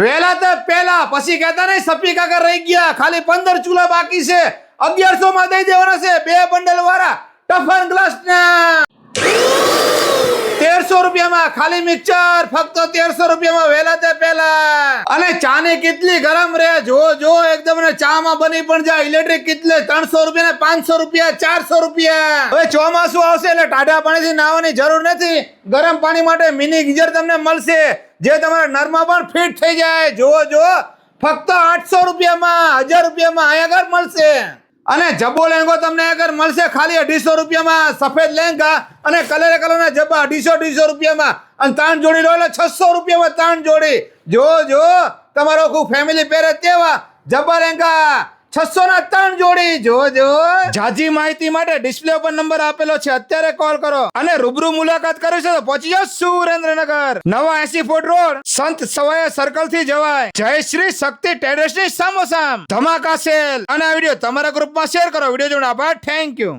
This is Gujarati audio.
વેલા તો પેલા પછી કહેતા નહીં સપી કાકા રહી ગયા, ખાલી 15 ચૂલા બાકી છે, 1100 માં દઈ દેવાના છે 2 બંડલ વાળા ટફન ગ્લાસ ના 1300 રૂપિયામાં ખાલી મિક્સર, ફક્ત 1300 રૂપિયામાં વેલા તે પેલા. અને ચા ની કેટલી ગરમ રે, જો એકદમ ને ચા માં બની પણ જાય. ઇલેક્ટ્રિક કેટલે 300 રૂપિયા ને 500 રૂપિયા 400 રૂપિયા. હવે ચોમાસું આવશે એટલે ટાઢા પાણીથી નાહવાની જરૂર નથી. ગરમ પાણી માટે મિની ગીઝર તમને મળશે, જે તમારા નરમાં પણ ફિટ થઈ જાય. જો ફક્ત 800 રૂપિયામાં, 1000 રૂપિયામાં અહીંયા આગળ મળશે. અને જબ્બો લેંગો તમને આગળ મળશે ખાલી 250 રૂપિયામાં. સફેદ લેંગા અને કલરના જબ્બા 250 રૂપિયામાં. અને 3 જોડી લો એટલે 600 રૂપિયામાં 3 જોડી. જો તમારો આખું ફેમિલી પહેરે તેવા જબ્બા લેંગા 600 ના 3 જોડી. જો જાજી માહિતી માટે ડિસ્પ્લે ઉપર નંબર આપેલો છે, અત્યારે કોલ કરો. અને રૂબરૂ મુલાકાત કરી છે તો પહોંચી જાઓ સુરેન્દ્રનગર, નવા 80 ફૂટ રોડ, સંત સવાયા સર્કલ થી જવાય. જય શ્રી શક્તિ ટ્રેડર્સ ની સામોસામ ધમાકા સેલ. અને આ વિડીયો તમારા ગ્રુપમાં શેર કરો. વિડીયો જોડે આભાર, થેન્ક યુ.